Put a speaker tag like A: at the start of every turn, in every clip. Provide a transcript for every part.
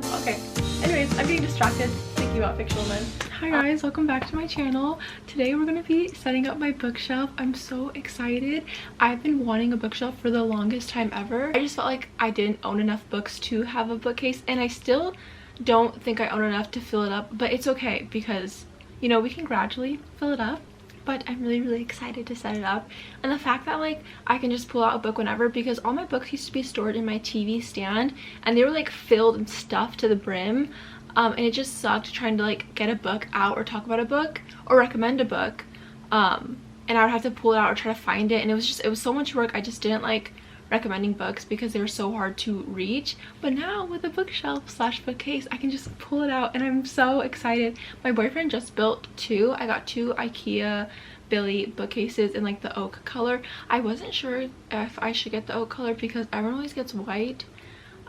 A: time. Okay. Anyways, I'm getting distracted thinking about fictional men. Hi guys, welcome back to my channel. Today we're gonna be setting up my bookshelf. I'm so excited. I've been wanting a bookshelf for the longest time ever. I just felt like I didn't own enough books to have a bookcase, and I still don't think I own enough to fill it up, but it's okay because, you know, we can gradually fill it up. But I'm really excited to set it up, and the fact that like I can just pull out a book whenever, because all my books used to be stored in my TV stand and they were like filled and stuffed to the brim, and it just sucked trying to like get a book out or talk about a book or recommend a book, and I would have to pull it out or try to find it, and it was so much work. I just didn't like recommending books because they were so hard to reach. But now with a bookshelf slash bookcase, I can just pull it out, and I'm so excited. My boyfriend just built two. I got two IKEA Billy bookcases in like the oak color. I wasn't sure if I should get the oak color because everyone always gets white,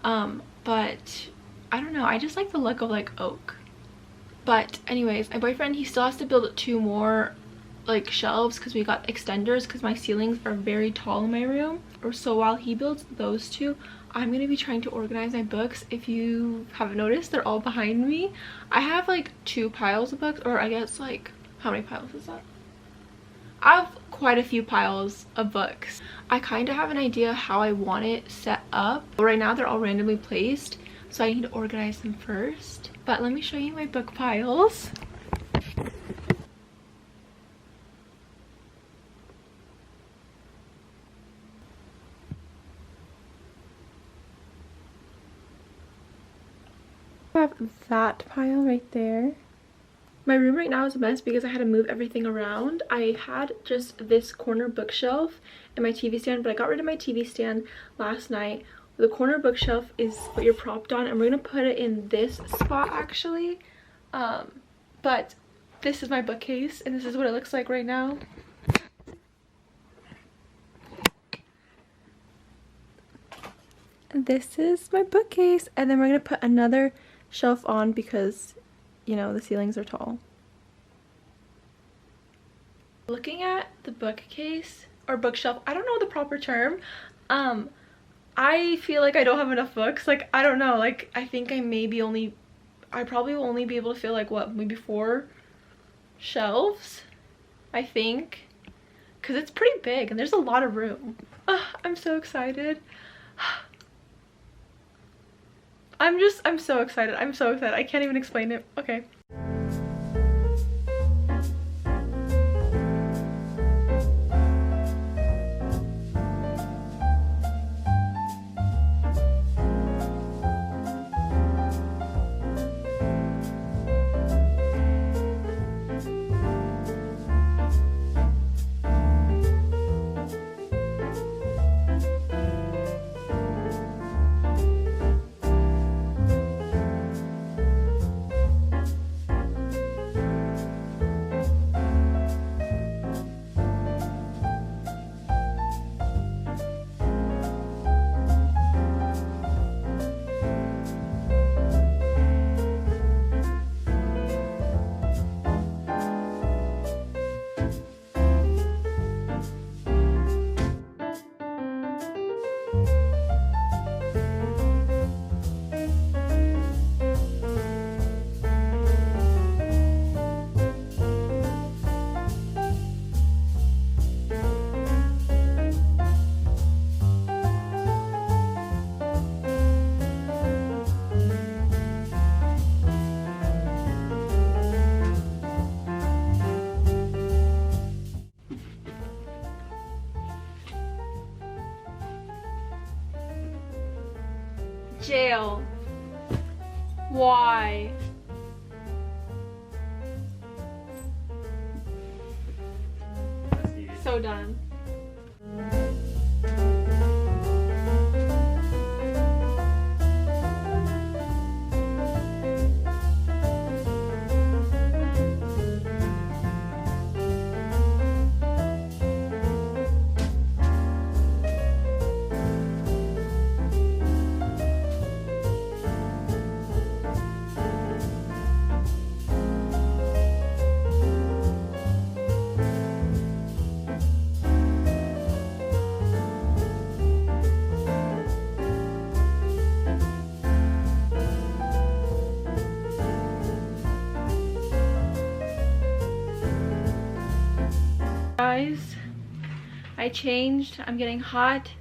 A: but I don't know, I just like the look of like oak. But anyways, my boyfriend, he still has to build two more like shelves because we got extenders because my ceilings are very tall in my room. So while he builds those two, I'm gonna be trying to organize my books. If you haven't noticed, they're all behind me. I have like two piles of books, or I guess like, how many piles is that? I have quite a few piles of books. I kind of have an idea how I want it set up, but right now they're all randomly placed, so I need to organize them first. But let me show you my book piles. I have that pile right there. My room right now is a mess because I had to move everything around. I had just this corner bookshelf and my TV stand, but I got rid of my TV stand last night. The corner bookshelf is what you're propped on, and we're gonna put it in this spot actually. But this is my bookcase, and this is what it looks like right now. This is my bookcase, and then we're gonna put another shelf on because, you know, the ceilings are tall. Looking at the bookcase or bookshelf, I don't know the proper term. I feel like I don't have enough books. Like, I don't know, like I think I probably will only be able to fill like what, maybe 4 shelves, I think, because it's pretty big and there's a lot of room. I'm so excited. I'm so excited. I'm so excited. I can't even explain it. Okay. Jail. Why? So done. guys, I changed. I'm getting hot.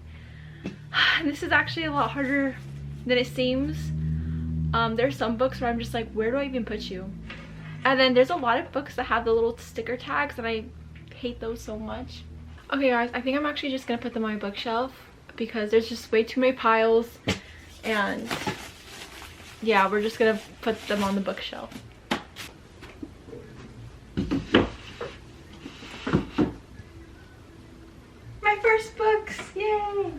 A: This is actually a lot harder than it seems. There's some books where I'm just like, where do I even put you? And then there's a lot of books that have the little sticker tags, and I hate those so much. Okay guys, I think I'm actually just gonna put them on my bookshelf because there's just way too many piles, and yeah, we're just gonna put them on the bookshelf. My first books, yay!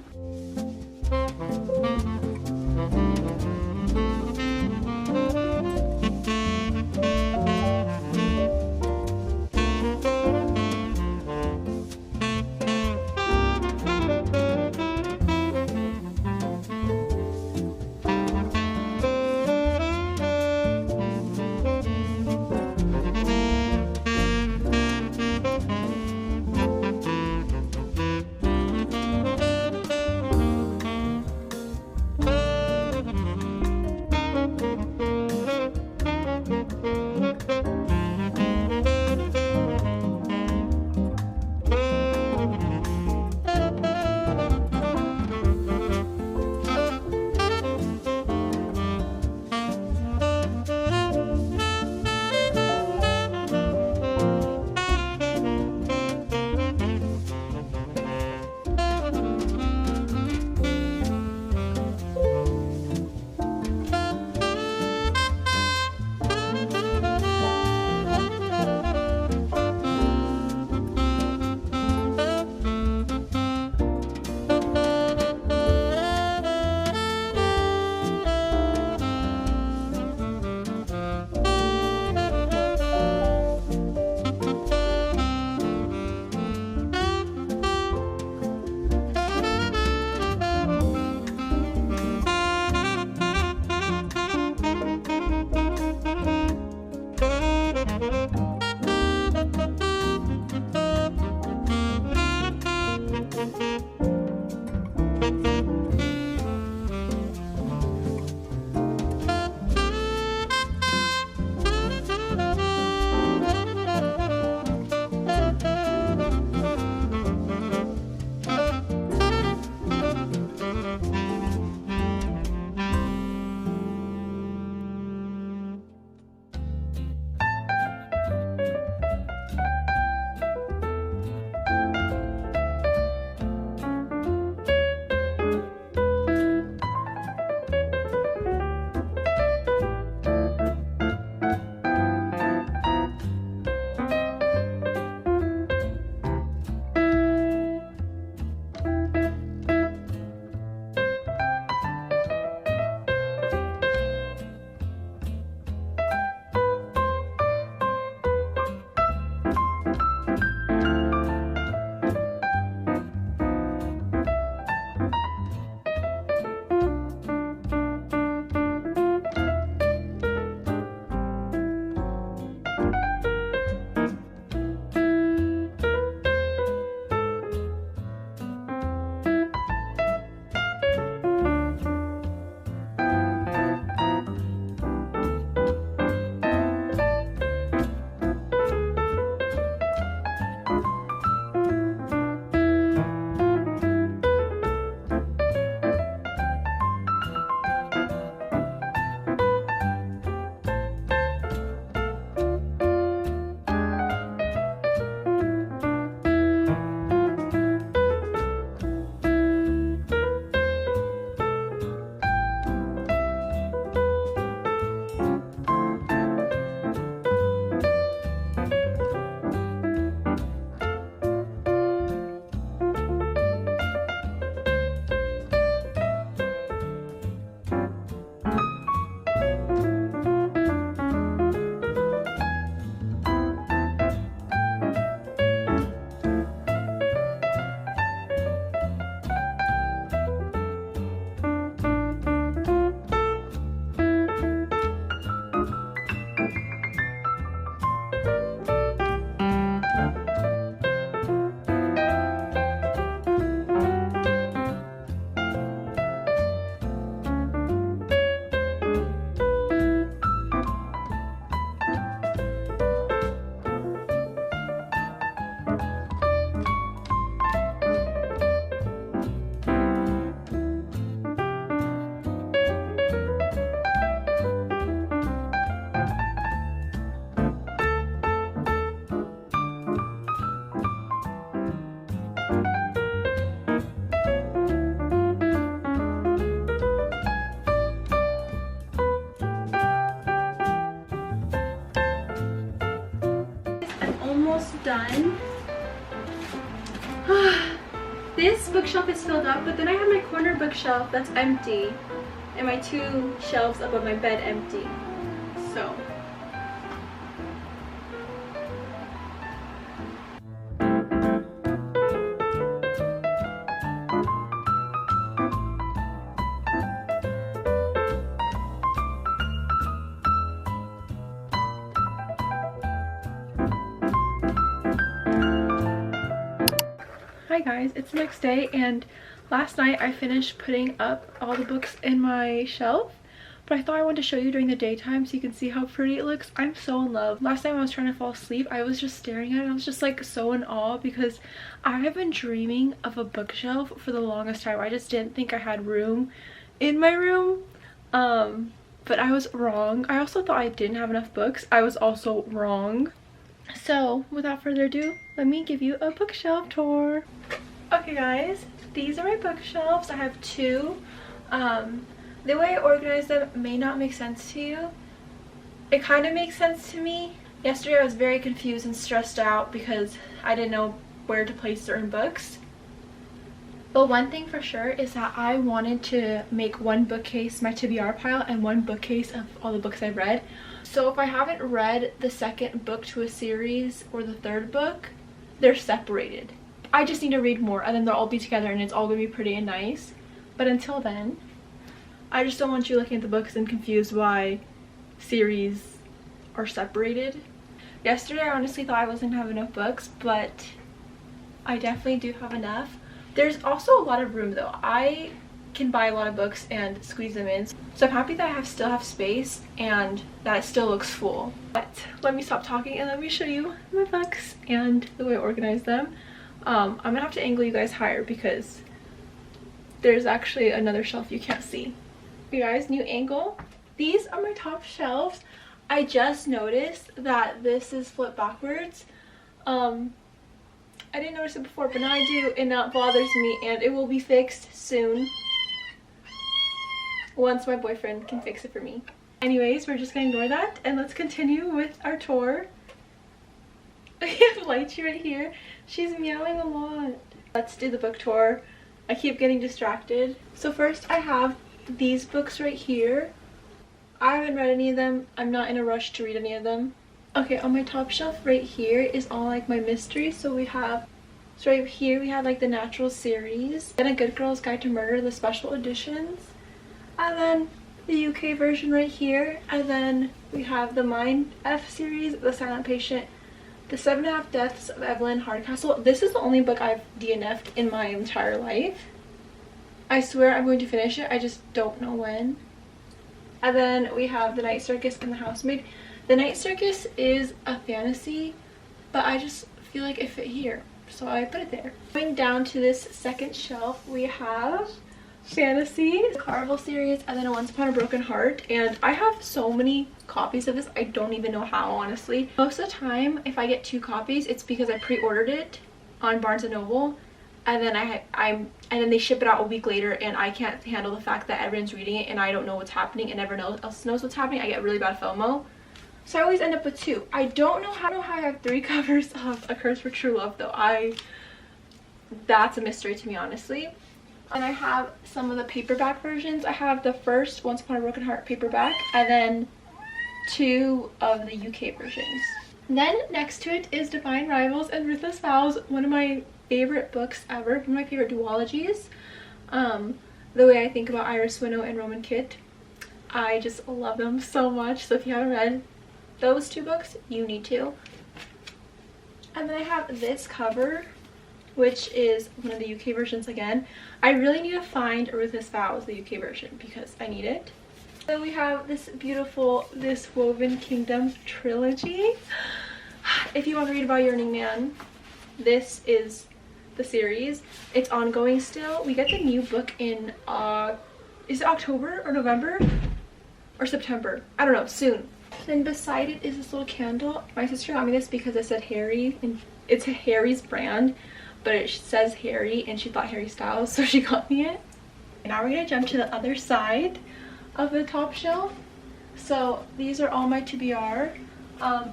A: almost done. This bookshelf is filled up, but then I have my corner bookshelf that's empty and my 2 shelves above my bed empty. So hi guys, it's the next day, and last night I finished putting up all the books in my shelf, but I thought I wanted to show you during the daytime so you can see how pretty it looks. I'm so in love. Last night when I was trying to fall asleep, I was just staring at it. I was just like so in awe because I have been dreaming of a bookshelf for the longest time. I just didn't think I had room in my room, but I was wrong. I also thought I didn't have enough books. I was also wrong. So without further ado, let me give you a bookshelf tour. Okay guys, these are my bookshelves. I have 2. The way I organize them may not make sense to you. It kind of makes sense to me. Yesterday I was very confused and stressed out because I didn't know where to place certain books. But one thing for sure is that I wanted to make one bookcase my TBR pile and one bookcase of all the books I've read. So if I haven't read the 2nd book to a series or the 3rd book, they're separated. I just need to read more and then they'll all be together and it's all going to be pretty and nice. But until then, I just don't want you looking at the books and confused why series are separated. Yesterday I honestly thought I wasn't going to have enough books, but I definitely do have enough. There's also a lot of room though. I can buy a lot of books and squeeze them in. So I'm happy that I still have space and that it still looks full. But let me stop talking and let me show you my books and the way I organize them. I'm gonna have to angle you guys higher because there's actually another shelf you can't see. You guys, new angle. These are my top shelves. I just noticed that this is flipped backwards. I didn't notice it before, but now I do, and that bothers me, and it will be fixed soon once my boyfriend can fix it for me. Anyways, we're just gonna ignore that and let's continue with our tour. I have Lychee right here. She's meowing a lot. Let's do the book tour. I keep getting distracted. So first I have these books right here. I haven't read any of them. I'm not in a rush to read any of them. Okay, on my top shelf right here is all like my mysteries. So we have, so right here we have like the Natural series, then A Good Girl's Guide to Murder, the special editions, and then the UK version right here, and then we have the Mind F series, The Silent Patient, The 7.5 Deaths of Evelyn Hardcastle. This is the only book I've DNF'd in my entire life. I swear I'm going to finish it, I just don't know when. And then we have The Night Circus and The Housemaid. The Night Circus is a fantasy, but I just feel like it fit here, so I put it there. Going down to this second shelf, we have fantasy, the Carnival series, and then A Once Upon a Broken Heart. And I have so many copies of this, I don't even know how, honestly. Most of the time, if I get 2 copies, it's because I pre-ordered it on Barnes & Noble, and then and then they ship it out a week later, and I can't handle the fact that everyone's reading it and I don't know what's happening and everyone else knows what's happening. I get really bad FOMO. So I always end up with 2. I don't know how I have 3 covers of A Curse for True Love though. That's a mystery to me, honestly. And I have some of the paperback versions. I have the first Once Upon a Broken Heart paperback and then 2 of the UK versions. And then next to it is Divine Rivals and Ruthless Vows, one of my favorite books ever, one of my favorite duologies. The way I think about Iris Winnow and Roman Kitt, I just love them so much. So if you haven't read those 2 books, you need to. And then I have this cover, which is one of the UK versions again. I really need to find Ruthless Vows, the UK version, because I need it. Then we have this beautiful This Woven Kingdom trilogy. If you want to read about Yearning Man, this is the series. It's ongoing still. We get the new book in is it October or November or September? I don't know, soon. Then beside it is this little candle. My sister got me this because it said Harry, and it's Harry's brand, but it says Harry and she thought Harry Styles, so she got me it. Now we're gonna jump to the other side of the top shelf. So these are all my TBR.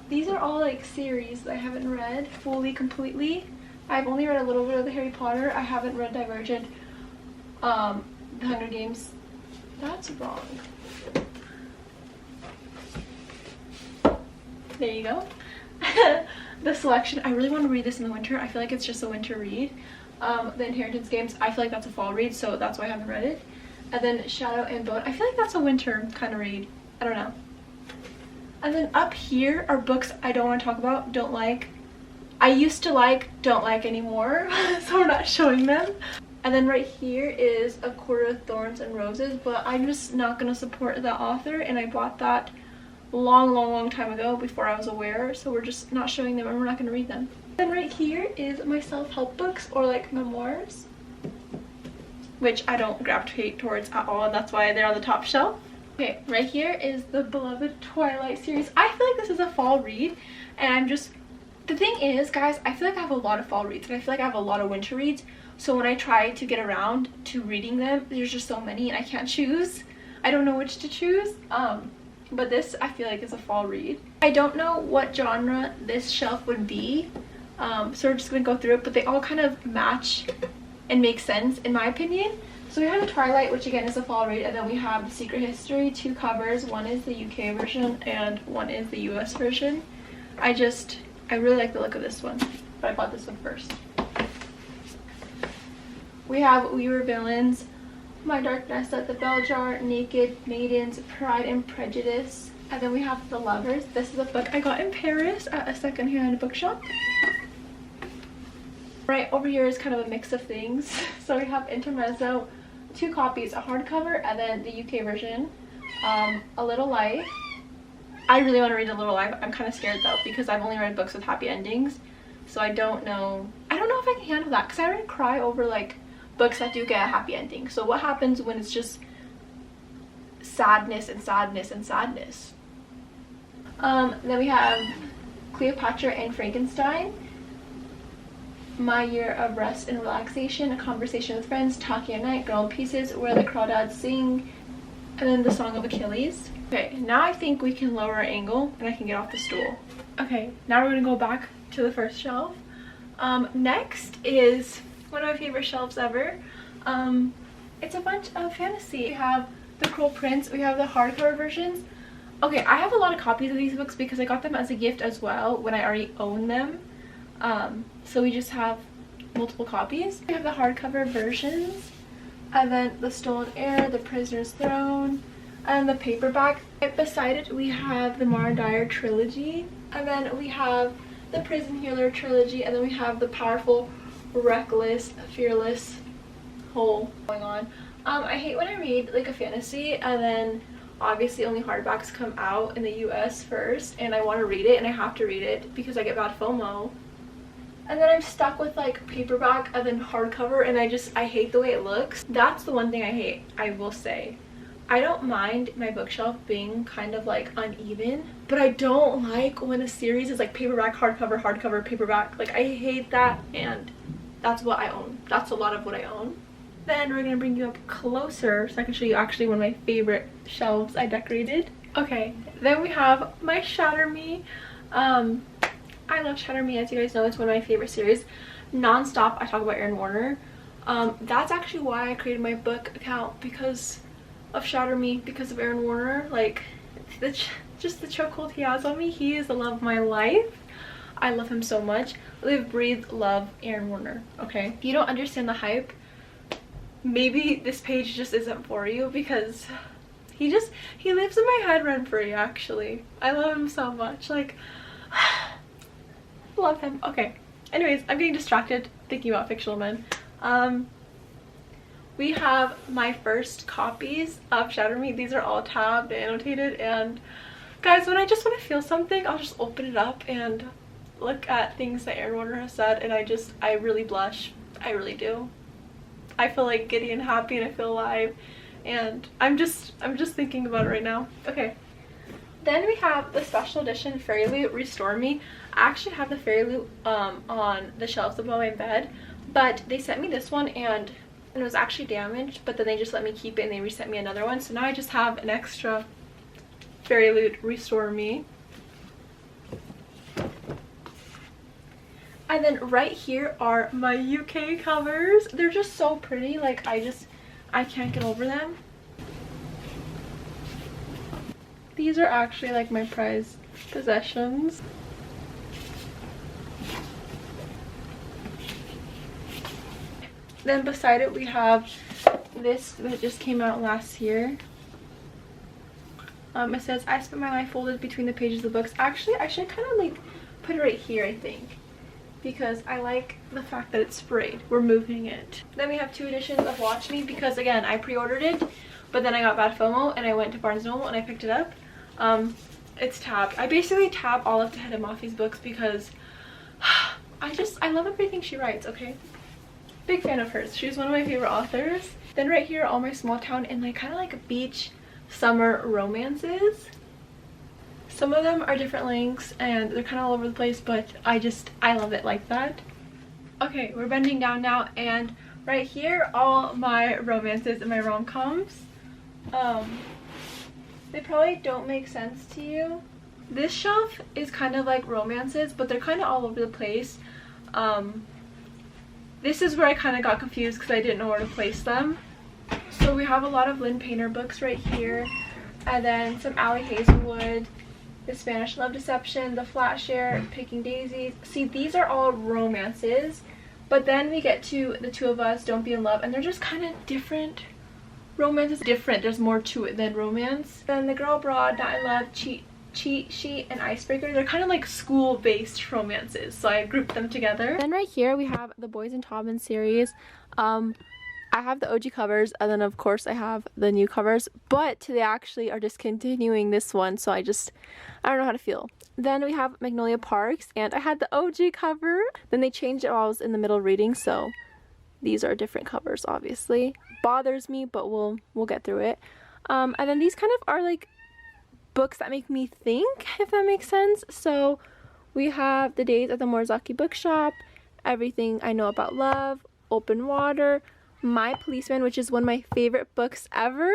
A: These are all like series that I haven't read fully, completely. I've only read a little bit of the Harry Potter. I haven't read Divergent, the Hunger Games. That's wrong. There you go. The Selection. I really want to read this in the winter. I feel like it's just a winter read. The Inheritance Games. I feel like that's a fall read, so that's why I haven't read it. And then Shadow and Bone. I feel like that's a winter kind of read. I don't know. And then up here are books I don't want to talk about, don't like. I used to like, don't like anymore, so we're not showing them. And then right here is A Quarter of Thorns and Roses, but I'm just not going to support that author, and I bought that long time ago before I was aware, so we're just not showing them and we're not going to read them. Then right here is my self-help books or like memoirs, which I don't gravitate towards at all, and that's why they're on the top shelf. Okay, right here is the beloved Twilight series. I feel like this is a fall read, and I'm just, the thing is, guys, I feel like I have a lot of fall reads, and I feel like I have a lot of winter reads, so when I try to get around to reading them, there's just so many, and I can't choose. I don't know which to choose, but this, I feel like, is a fall read. I don't know what genre this shelf would be, so we're just gonna go through it, but they all kind of match and make sense, in my opinion. So we have the Twilight, which again is a fall read, and then we have The Secret History, 2 covers. One is the UK version and one is the US version. I really like the look of this one, but I bought this one first. We have We Were Villains, My Dark Nesta, The Bell Jar, Naked Maidens, Pride and Prejudice, and then we have The Lovers. This is a book I got in Paris at a secondhand bookshop. Right over here is kind of a mix of things. So we have Intermezzo, 2 copies, a hardcover and then the UK version. A Little Life. I really want to read A Little Life. I'm kind of scared though because I've only read books with happy endings, so I don't know if I can handle that, because I already cry over like books that do get a happy ending. So what happens when it's just sadness and sadness and sadness? Then we have Cleopatra and Frankenstein, My Year of Rest and Relaxation, A Conversation with Friends, Talking at Night, Girl in Pieces, Where the Crawdads Sing, and then The Song of Achilles. Okay, now I think we can lower our angle and I can get off the stool. Okay, now we're gonna go back to the first shelf. Next is one of my favorite shelves ever. It's a bunch of fantasy. We have The Cruel Prince, we have the hardcover versions. Okay, I have a lot of copies of these books because I got them as a gift as well when I already own them. So we just have multiple copies. We have the hardcover versions, and then The Stolen Heir, The Prisoner's Throne, and the paperback. Right beside it we have the Mara Dyer trilogy, and then we have the Prison Healer trilogy, and then we have the Powerful, Reckless, Fearless whole going on. I hate when I read like a fantasy and then obviously only hardbacks come out in the US first, and I want to read it and I have to read it because I get bad FOMO. And then I'm stuck with like paperback and then hardcover, and I hate the way it looks. That's the one thing I hate, I will say. I don't mind my bookshelf being kind of like uneven, but I don't like when a series is like paperback, hardcover, hardcover, paperback. Like I hate that, and that's what I own. That's a lot of what I own. Then we're gonna bring you up closer so I can show you actually one of my favorite shelves I decorated. Okay, then we have my Shatter Me. I love Shatter Me, as you guys know. It's one of my favorite series. Non-stop I talk about Aaron Warner. That's actually why I created my book account, because of Shatter Me, because of Aaron Warner. Like, just the chokehold he has on me. He is the love of my life. I love him so much. Live, breathe, love Aaron Warner. Okay, if you don't understand the hype, maybe this page just isn't for you, because he lives in my head rent free. Actually, I love him so much. Like, love him. Okay, anyways, I'm getting distracted thinking about fictional men. We have my first copies of Shatter Me. These are all tabbed and annotated, and guys, when I just want to feel something, I'll just open it up and look at things that Aaron Warner has said, and I really blush. I really do. I feel like giddy and happy, and I feel alive, and I'm just thinking about it right now. Okay, then we have the special edition Fairy Loot Restore Me. I actually have the Fairy Loot on the shelves above my bed, but they sent me this one and it was actually damaged, but then they just let me keep it and they resent me another one, so now I just have an extra Fairy Loot Restore Me. And then right here are my UK covers. They're just so pretty. Like, I can't get over them. These are actually like my prized possessions. Then beside it we have this that just came out last year. It says, I spent my life folded between the pages of books. Actually, I should kind of like put it right here, I think, because I like the fact that it's sprayed. We're moving it. Then we have 2 editions of Watch Me because, again, I pre-ordered it, but then I got bad FOMO and I went to Barnes & Noble and I picked it up. It's tabbed. I basically tab all of Tahiti Mafi's books because I love everything she writes, okay? Big fan of hers. She's one of my favorite authors. Then right here are all my small town and like kind of like beach summer romances. Some of them are different lengths and they're kind of all over the place, but I love it like that. Okay, we're bending down now, and right here all my romances and my rom-coms. They probably don't make sense to you. This shelf is kind of like romances, but they're kind of all over the place. This is where I kind of got confused because I didn't know where to place them. So we have a lot of Lynn Painter books right here, and then some Allie Hazelwood, The Spanish Love Deception, The Flat Share, Picking Daisies. See, these are all romances, but then we get to The Two of Us, Don't Be in Love, and they're just kind of different romances. Different, there's more to it than romance. Then The Girl Abroad, Not in Love, Cheat Sheet, and Icebreaker. They're kind of like school-based romances, so I grouped them together. Then right here we have the Boys and Tobin series. I have the OG covers, and then of course I have the new covers, but they actually are discontinuing this one, so I don't know how to feel. Then we have Magnolia Parks, and I had the OG cover. Then they changed it while I was in the middle reading, so these are different covers, obviously. Bothers me, but we'll get through it. And then these kind of are like books that make me think, if that makes sense. So we have The Days at the Morizaki Bookshop, Everything I Know About Love, Open Water, My Policeman, which is one of my favorite books ever,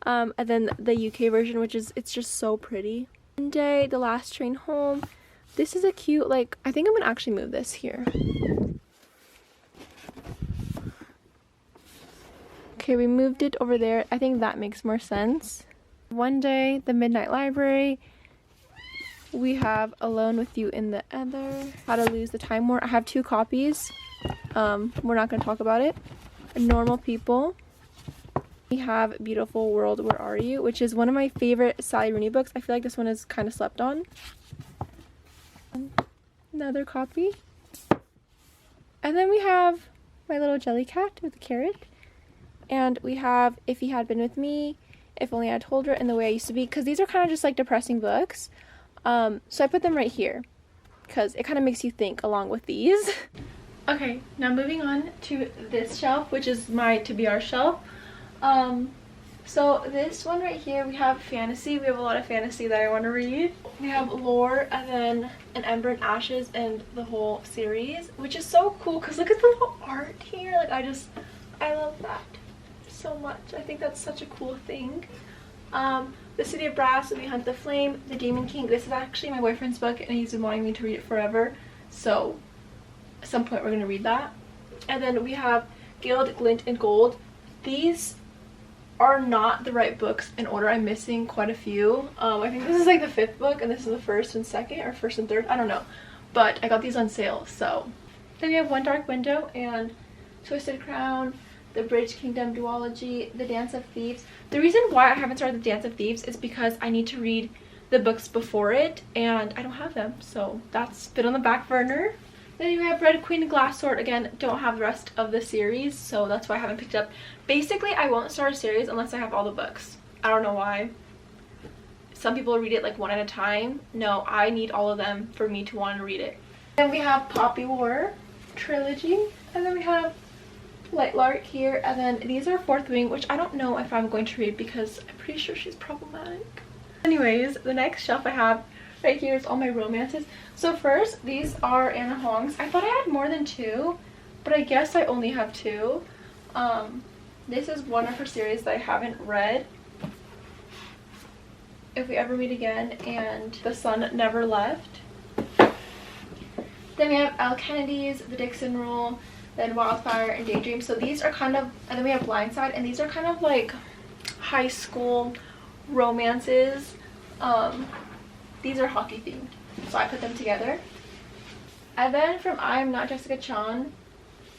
A: and then the UK version, which is, it's just so pretty. Monday, The Last Train Home. This is a cute, like, I think I'm gonna actually move this here. Okay, we moved it over there. I think that makes more sense. One Day, The Midnight Library. We have Alone with You in the Ether, How to Lose the Time War. I have 2 copies. We're not going to talk about it. Normal People. We have Beautiful World, Where Are You?, which is one of my favorite Sally Rooney books. I feel like this one is kind of slept on. Another copy. And then we have My Little Jelly Cat with a carrot. And we have If He Had Been With Me, If Only I Told Her, and The Way I Used to Be, because these are kind of just like depressing books. So I put them right here because it kind of makes you think along with these. Okay, now moving on to this shelf, which is my TBR shelf. So this one right here, we have fantasy. We have a lot of fantasy that I want to read. We have lore, and then An Ember and Ashes, and the whole series, which is so cool because look at the little art here. Like, I love that so much. I think that's such a cool thing. The City of Brass, We Hunt the Flame, The Demon King. This is actually my boyfriend's book, and he's been wanting me to read it forever. So at some point we're going to read that. And then we have Gild, Glint, and Gold. These are not the right books in order. I'm missing quite a few. I think this is like the 5th book, and this is the 1st and 2nd, or 1st and 3rd. I don't know. But I got these on sale, so. Then we have One Dark Window and Twisted Crown, The Bridge Kingdom duology, The Dance of Thieves. The reason why I haven't started The Dance of Thieves is because I need to read the books before it, and I don't have them, so that's been on the back burner. Then you have Red Queen and Glass Sword. Again, don't have the rest of the series, so that's why I haven't picked it up. Basically, I won't start a series unless I have all the books. I don't know why. Some people read it like one at a time. No, I need all of them for me to want to read it. Then we have Poppy War trilogy, and then we have Light Lark here, and then these are Fourth Wing, which I don't know if I'm going to read because I'm pretty sure she's problematic. Anyways, the next shelf I have right here is all my romances. So first, these are Anna Hong's. I thought I had more than 2, but I guess I only have 2. This is one of her series that I haven't read. If We Ever Meet Again and The Sun Never Left. Then we have Elle Kennedy's The Dixon Rule, then Wildfire and Daydream. So these are kind of, and then we have Blindside, and these are kind of like high school romances. These are hockey themed, so I put them together. And then from I Am Not Jessica Chan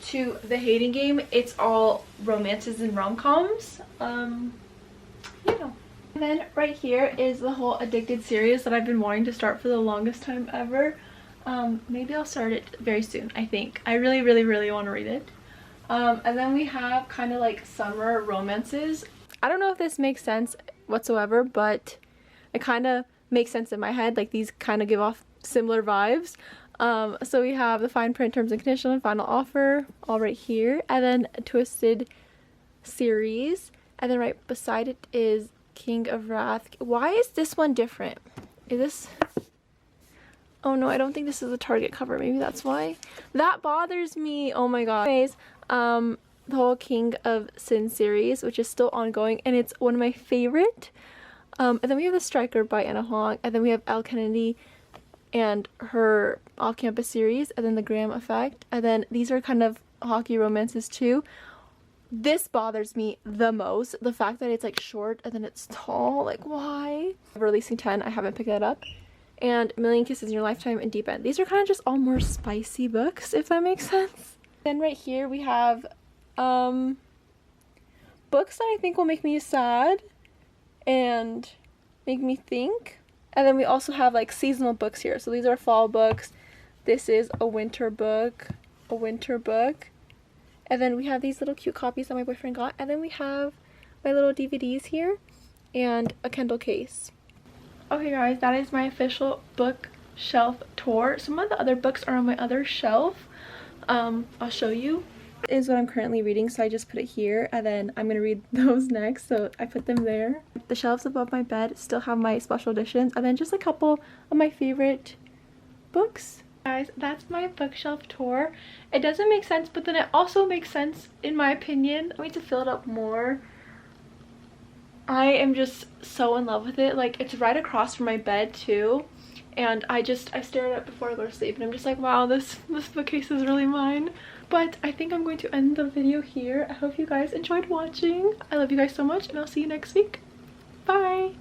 A: to The Hating Game, it's all romances and rom-coms. Yeah. And then right here is the whole Addicted series that I've been wanting to start for the longest time ever. Maybe I'll start it very soon, I think. I really want to read it. And then we have kind of like summer romances. I don't know if this makes sense whatsoever, but it kind of makes sense in my head. Like, these kind of give off similar vibes. So we have The Fine Print, Terms and Conditions, and Final Offer all right here. And then Twisted series. And then right beside it is King of Wrath. Why is this one different? Is this... Oh no, I don't think this is a Target cover. Maybe that's why. That bothers me. Oh my god. Anyways, the whole King of Sin series, which is still ongoing, and it's one of my favorite. And then we have The Striker by Anna Huang, and then we have Elle Kennedy and her off-campus series, and then The Graham Effect, and then these are kind of hockey romances too. This bothers me the most, the fact that it's like short and then it's tall. Like, why? Releasing 10, I haven't picked that up. And Million Kisses in Your Lifetime and Deep End. These are kind of just all more spicy books, if that makes sense. Then right here we have books that I think will make me sad and make me think. And then we also have like seasonal books here. So these are fall books. This is a winter book. And then we have these little cute copies that my boyfriend got. And then we have my little DVDs here and a Kindle case. Okay guys, that is my official bookshelf tour. Some of the other books are on my other shelf. I'll show you. This is what I'm currently reading, so I just put it here, and then I'm gonna read those next, so I put them there. The shelves above my bed still have my special editions, and then just a couple of my favorite books. Guys, that's my bookshelf tour. It doesn't make sense, but then it also makes sense in my opinion. I need to fill it up more. I am just so in love with it. Like, it's right across from my bed too, and I stare at it before I go to sleep, and I'm just like, wow, this bookcase is really mine. But I think I'm going to end the video here. I hope you guys enjoyed watching. I love you guys so much, and I'll see you next week. Bye.